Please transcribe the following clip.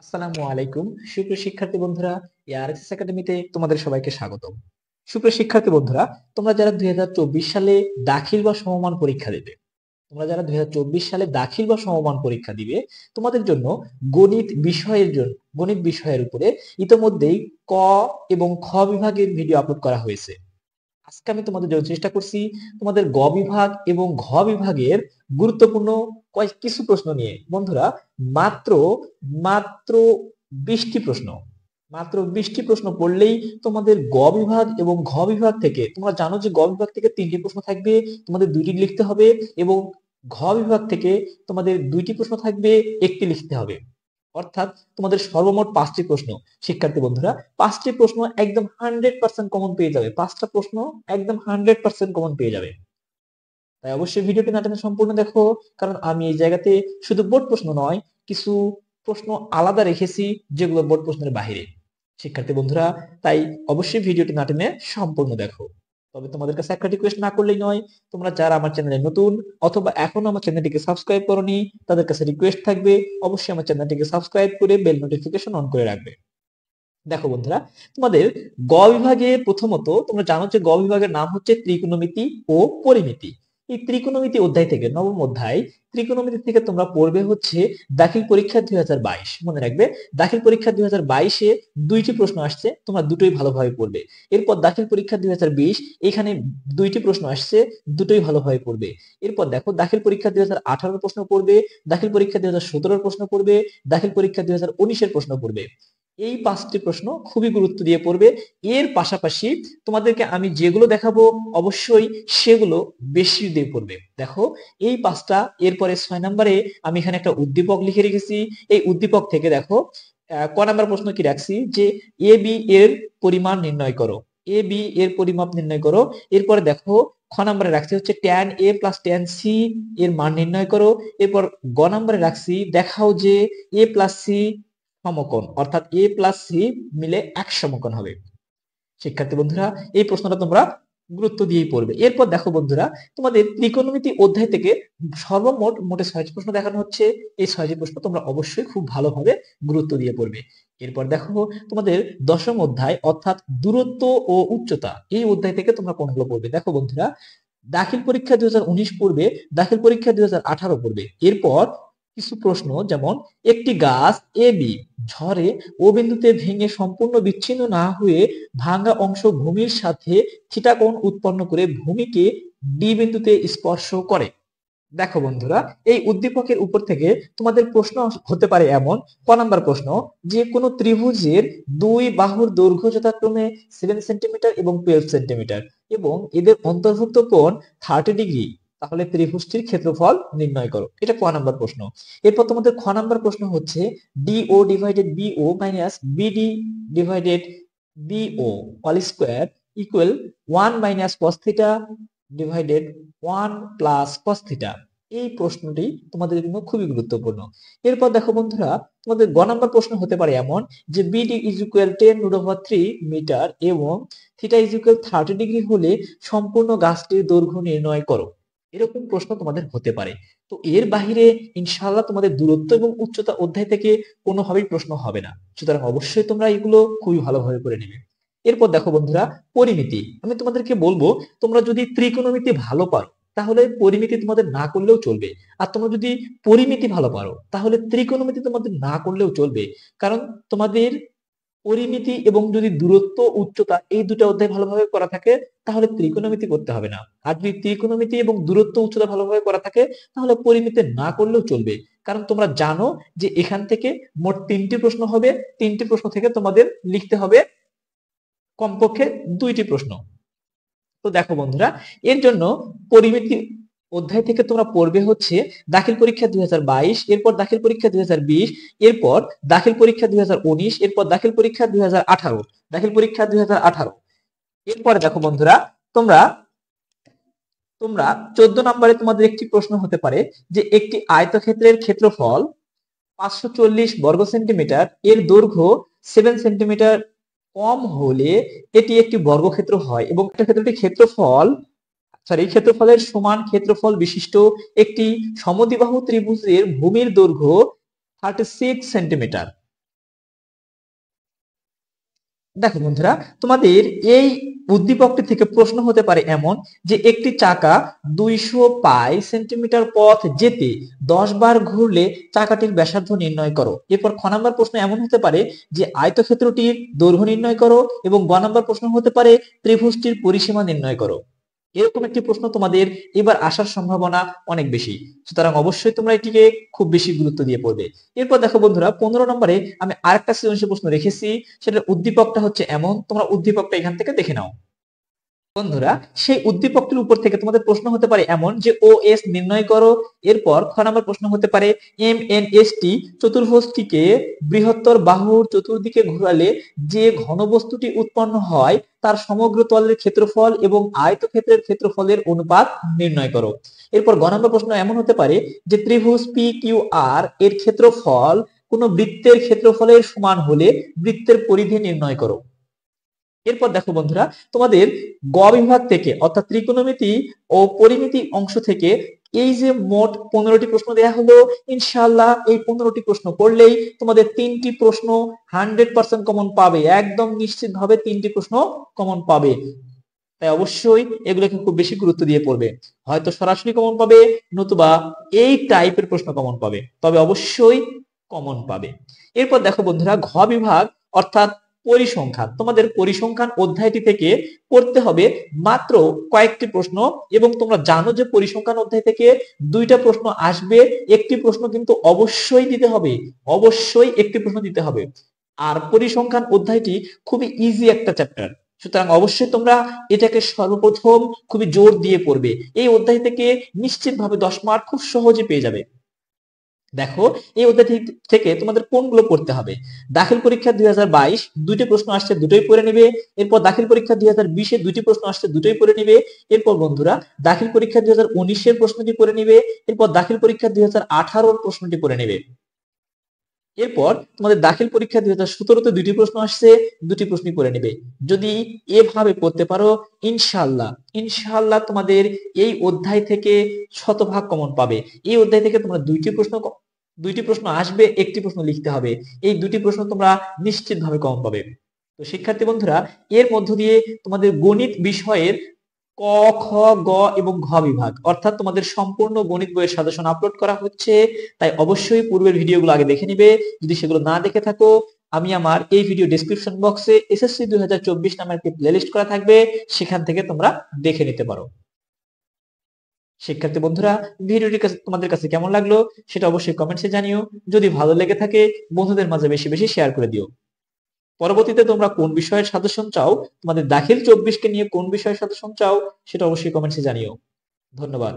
আসসালামু আলাইকুম সুপ্রিয় শিক্ষার্থী বন্ধুরা, এআরএসএস একাডেমিতে তোমাদের সবাইকে স্বাগতম। সুপ্রিয় শিক্ষার্থী বন্ধুরা, তোমরা যারা 2024 সালে দাখিল বা সমমান পরীক্ষা দেবে, সালে দাখিল বা সমমান পরীক্ষা দিবে, তোমাদের জন্য গণিত বিষয়ের উপরে ইতোমধ্যেই ক এবং খ বিভাগের ভিডিও আপলোড করা হয়েছে। আজকে আমি তোমাদের জন্য চেষ্টা করছি তোমাদের গ বিভাগ এবং ঘ বিভাগের গুরুত্বপূর্ণ কিছু প্রশ্ন নিয়ে। বন্ধুরা, মাত্র মাত্র 20টি প্রশ্ন, পড়লেই তোমাদের গ বিভাগ এবং ঘ বিভাগ থেকে, তোমরা জানো যে গ বিভাগ থেকে 3টি প্রশ্ন থাকবে, তোমাদের 2টি লিখতে হবে, এবং ঘ বিভাগ থেকে তোমাদের 2টি প্রশ্ন থাকবে, 1টি লিখতে হবে। অর্থাৎ তোমাদের সর্বমোট 5টি প্রশ্ন। শিক্ষার্থী বন্ধুরা, 5টি প্রশ্ন একদম 100% কমন পেয়ে যাবে, 5টা প্রশ্ন একদম 100% কমন পেয়ে যাবে। তাই অবশ্যই ভিডিওটি না টেনে সম্পূর্ণ দেখো, কারণ আমি এই জায়গাতে শুধু বোর্ড প্রশ্ন নয়, কিছু প্রশ্ন আলাদা রেখেছি যেগুলো বোর্ড প্রশ্নের বাইরে। শিক্ষার্থী বন্ধুরা, তাই অবশ্যই ভিডিওটি না টেনে সম্পূর্ণ দেখো। তবে তোমাদের কাছে একটা রিকোয়েস্ট না করলেই নয়, তোমরা যারা আমার চ্যানেলে নতুন অথবা এখনো আমার চ্যানেলটিকে সাবস্ক্রাইব করোনি, তাদের কাছে রিকোয়েস্ট থাকবে অবশ্যই আমার চ্যানেলটিকে সাবস্ক্রাইব করে বেল নোটিফিকেশন অন করে রাখবে। দেখো বন্ধুরা, তোমাদের গ বিভাগে প্রথমত তোমরা জানো যে গ বিভাগের নাম হচ্ছে ত্রিকোণমিতি ও পরিমিতি। এই ত্রিকোণমিতি অধ্যায় থেকে, নবম অধ্যায় ত্রিকোণমিতি থেকে তোমরা পড়বে হচ্ছে দাখিল পরীক্ষা 2022। মনে রাখবে, দাখিল পরীক্ষা 2022-এ 2টি প্রশ্ন আসছে, তোমরা দুটোই ভালোভাবে পড়বে। এরপর দাখিল পরীক্ষা 2020, এখানে 2টি প্রশ্ন আসছে, দুটোই ভালোভাবে পড়বে। এরপর দেখো, দাখিল পরীক্ষা 2018 প্রশ্ন পড়বে, দাখিল পরীক্ষা 2017 প্রশ্ন পড়বে, দাখিল পরীক্ষা 2019-এর প্রশ্ন পড়বে। এই 5টি প্রশ্ন খুবই গুরুত্ব দিয়ে পড়বে। এর পাশাপাশি তোমাদেরকে আমি যেগুলো দেখাবো অবশ্যই সেগুলো বেশি দিয়ে পড়বে। দেখো, এই 5টা, এরপরে 6 নম্বরে আমি এখানে একটা উদ্দীপক লিখে রেখেছি। এই উদ্দীপক থেকে দেখো, ক নাম্বার প্রশ্ন কি রাখছি, যে এ বি এর পরিমাণ নির্ণয় করো, এ বি এর পরিমাপ নির্ণয় করো। এরপরে দেখো, খ নাম্বারে রাখছি হচ্ছে tan A plus tan C এর মান নির্ণয় করো। এরপর গ নাম্বারে রাখছি দেখাও যে এ প্লাস সি সমকোণ, অর্থাৎ এ প্লাস সি মিলে এক সমকোণ হবে। শিক্ষার্থী বন্ধুরা, এই প্রশ্নটা তোমরা গুরুত্ব দিয়েই পড়বে। এরপর দেখো বন্ধুরা, তোমাদের ত্রিকোণমিতি অধ্যায় থেকে সর্বমোট 6টি প্রশ্ন দেখানো হচ্ছে। এই 6টি প্রশ্ন তোমরা অবশ্যই খুব ভালোভাবে গুরুত্ব দিয়ে পড়বে। এরপর দেখো, তোমাদের দশম অধ্যায় অর্থাৎ দূরত্ব ও উচ্চতা, এই অধ্যায় থেকে তোমরা কোনগুলো পড়বে। দেখো বন্ধুরা, দাখিল পরীক্ষা 2019 পড়বে, দাখিল পরীক্ষা 2018 পড়বে। এরপর কিছু প্রশ্ন, যেমন একটি গাছ এ বি ঝড়ে ও বিন্দুতে ভেঙে সম্পূর্ণ বিচ্ছিন্ন না হয়ে ভাঙা অংশ ভূমির সাথে থিটা কোণ উৎপন্ন করে ভূমিকে ডি বিন্দুতে স্পর্শ করে। দেখো বন্ধুরা, এই উদ্দীপকের উপর থেকে তোমাদের প্রশ্ন হতে পারে এমন, ক নাম্বার প্রশ্ন, যে কোনো ত্রিভুজের দুই বাহুর দৈর্ঘ্য যথাক্রমে 7 সেন্টিমিটার এবং 12 সেন্টিমিটার এবং এদের অন্তর্ভুক্ত কোণ 30 ডিগ্রি, তাহলে ত্রিভুজটির ক্ষেত্রফল নির্ণয় করো। এটা ক নাম্বার প্রশ্ন। এরপর তোমাদের খ নাম্বার প্রশ্ন হচ্ছে DO divided BO minus BD divided BO all square equal 1 minus cos theta divided 1 plus cos theta. এই প্রশ্নটি তোমাদের জন্য খুবই গুরুত্বপূর্ণ। এরপর দেখো বন্ধুরা, তোমাদের গ নাম্বার প্রশ্ন হতে পারে এমন, যে বিডি ইজ ইকুয়াল 10√3 মিটার এবং থিটা ইজ ইকুয়াল 30 ডিগ্রি হলে সম্পূর্ণ গাছটির দৈর্ঘ্য নির্ণয় করো। এরকম প্রশ্ন তোমাদের হতে পারে। তো এর বাহিরে ইনশাআল্লাহ তোমাদের দূরত্ব এবং উচ্চতা অধ্যায় থেকে কোনোভাবেই প্রশ্ন হবে না, সুতরাং অবশ্যই তোমরা এগুলো খুবই ভালোভাবে করে নেবে। এরপর দেখো বন্ধুরা, পরিমিতি। আমি তোমাদেরকে বলবো, তোমরা যদি ত্রিকোণমিতি ভালো পারো তাহলে পরিমিতি তোমাদের না করলেও চলবে, আর তোমরা যদি পরিমিতি ভালো পারো তাহলে ত্রিকোণমিতি তোমাদের না করলেও চলবে। কারণ তোমাদের পরিমিতি এবং যদি দূরত্ব উচ্চতা এই দুটো অধ্যায় ভালোভাবে করা থাকে তাহলে ত্রিকোণমিতি করতে হবে না। আর যদি ত্রিকোণমিতি এবং দূরত্ব উচ্চতা ভালোভাবে করা থাকে তাহলে পরিমিতি না করলেও চলবে। কারণ তোমরা জানো যে এখান থেকে মোট 3টি প্রশ্ন হবে, 3টি প্রশ্ন থেকে তোমাদের লিখতে হবে কমপক্ষে 2টি প্রশ্ন। তো দেখো বন্ধুরা, এর জন্য পরিমিতি অধ্যায় থেকে তোমরা পড়বে হচ্ছে দাখিল পরীক্ষা 2022, এরপর দাখিল পরীক্ষা 2020, এরপর দাখিল পরীক্ষা 2019, এরপর দাখিল পরীক্ষা 2018, দাখিল পরীক্ষা 2018। এরপরে দেখো বন্ধুরা, তোমরা তোমরা 14 নম্বরে তোমাদের একটি প্রশ্ন হতে পারে, যে একটি আয়তক্ষেত্রের ক্ষেত্রফল 540 বর্গ সেন্টিমিটার, এর দৈর্ঘ্য 7 সেন্টিমিটার কম হলে এটি একটি বর্গক্ষেত্র হয় এবং একটা ক্ষেত্রফলের সমান ক্ষেত্রফল বিশিষ্ট একটি সমদ্বিবাহু ত্রিভুজের ভূমির দৈর্ঘ্য 36 সেন্টিমিটার। দেখো বন্ধুরা, তোমাদের এই উদ্দীপকটি থেকে প্রশ্ন হতে পারে এমন যে একটি চাকা 200 পাই সেন্টিমিটার পথ যেতে 10 বার ঘুরলে চাকাটির ব্যাসার্ধ নির্ণয় করো। এরপর খ নাম্বার প্রশ্ন এমন হতে পারে যে আয়তক্ষেত্রটির দৈর্ঘ্য নির্ণয় করো, এবং গ নাম্বার প্রশ্ন হতে পারে ত্রিভুজটির পরিসীমা নির্ণয় করো। এরকম একটি প্রশ্ন তোমাদের এবার আসার সম্ভাবনা অনেক বেশি, সুতরাং অবশ্যই তোমরা এটিকে খুব বেশি গুরুত্ব দিয়ে পড়বে। এরপর দেখো বন্ধুরা, 15 নম্বরে আমি আরেকটা সৃজনশীল প্রশ্ন রেখেছি, সেটার উদ্দীপকটা হচ্ছে এমন, তোমরা উদ্দীপকটা এখান থেকে দেখে নাও। বন্ধুরা, সেই উদ্দীপকটির উপর থেকে তোমাদের প্রশ্ন হতে পারে এমন যে ও এস নির্ণয় করো। এরপর খ নম্বর প্রশ্ন হতে পারে এম এন এস টি চতুর্ভুজটিকে বৃহত্তর বাহুর চতুর্দিকে ঘোরালে যে ঘনবস্তুটি উৎপন্ন হয় তার সমগ্র তলের ক্ষেত্রফল এবং আয়তক্ষেত্রের ক্ষেত্রফলের অনুপাত নির্ণয় করো। এরপর গ নম্বর প্রশ্ন এমন হতে পারে যে ত্রিভুজ পি কিউ আর এর ক্ষেত্রফল কোন বৃত্তের ক্ষেত্রফলের সমান হলে বৃত্তের পরিধি নির্ণয় করো। এরপর দেখো বন্ধুরা, তোমাদের গ বিভাগ থেকে অর্থাৎ ত্রিকোণমিতি ও পরিমিতি অংশ থেকে এই যে মোট 15টি প্রশ্ন দেয়া হলো, ইনশাআল্লাহ এই 15টি প্রশ্ন করলেই তোমাদের 3টি প্রশ্ন 100% কমন পাবে, একদম নিশ্চিত ভাবে 3টি প্রশ্ন কমন পাবে। তাই অবশ্যই এগুলোকে খুব বেশি গুরুত্ব দিয়ে পড়বে, হয়তো সরাসরি কমন পাবে, নতুবা এই টাইপের প্রশ্ন কমন পাবে, তবে অবশ্যই কমন পাবে। এরপর দেখো বন্ধুরা, ঘ বিভাগ অর্থাৎ পরিসংখ্যান, তোমাদের পরিসংখ্যান অধ্যায়টি থেকে পড়তে হবে মাত্র কয়েকটি প্রশ্ন, এবং তোমরা জানো যে পরিসংখ্যান অধ্যায় থেকে 2টা প্রশ্ন আসবে, একটি প্রশ্ন কিন্তু অবশ্যই দিতে হবে, অবশ্যই একটি প্রশ্ন দিতে হবে। আর পরিসংখ্যান অধ্যায়টি খুবই ইজি একটা চ্যাপ্টার, সুতরাং অবশ্যই তোমরা এটাকে সর্বপ্রথম খুবই জোর দিয়ে পড়বে। এই অধ্যায় থেকে নিশ্চিতভাবে 10 মার্ক খুব সহজে পেয়ে যাবে। দেখো, এই অধ্যায় থেকে তোমাদের কোনগুলো পড়তে হবে। দাখিল পরীক্ষা 2022 দুইটি প্রশ্ন আসছে, দুটোই পড়ে নেবে। এরপর দাখিল পরীক্ষা 2020 এ দুইটি প্রশ্ন আসছে, দুটোই পড়ে নেবে। এরপর বন্ধুরা, দাখিল পরীক্ষা 2019 এর প্রশ্নটি পড়ে নেবে। এরপর দাখিল পরীক্ষা 2018 এর প্রশ্নটি পড়ে নেবে। এরপর তোমাদের দাখিল পরীক্ষা 2017 তে দুইটি প্রশ্ন আসছে, দুটি প্রশ্নই পড়ে নেবে। যদি এভাবে পড়তে পারো, ইনশাআল্লাহ ইনশাআল্লাহ তোমাদের এই অধ্যায় থেকে শতভাগ কমন পাবে। এই অধ্যায় থেকে তোমরা দুইটি প্রশ্ন আসবে, একটি প্রশ্ন লিখতে হবে, এই দুটি প্রশ্ন তোমরা নিশ্চিতভাবে কমন পাবে। তো শিক্ষার্থী বন্ধুরা, এর মধ্য দিয়ে তোমাদের গণিত বিষয়ের ক, খ, গ এবং ঘ বিভাগ অর্থাৎ তোমাদের সম্পূর্ণ গণিত বইয়ের সাজেশন আপলোড করা হচ্ছে, তাই অবশ্যই পূর্বের ভিডিওগুলো আগে দেখে নিবে। যদি সেগুলো না দেখে থাকো, আমি আমার এই ভিডিও ডেসক্রিপশন বক্সে এসএসসি 2024 নামের একটি প্লেলিস্ট করা থাকবে, সেখান থেকে তোমরা দেখে নিতে পারো। শিক্ষার্থী বন্ধুরা, ভিডিওটি তোমাদের কাছে কেমন লাগলো সেটা অবশ্যই কমেন্টসে জানিও। যদি ভালো লেগে থাকে বন্ধুদের মাঝে বেশি বেশি শেয়ার করে দিও। পরবর্তীতে তোমরা কোন বিষয়ের সাজেশন চাও, তোমাদের দাখিল 24 কে নিয়ে কোন বিষয়ের সাজেশন চাও, সেটা অবশ্যই কমেন্টসে জানিও। ধন্যবাদ।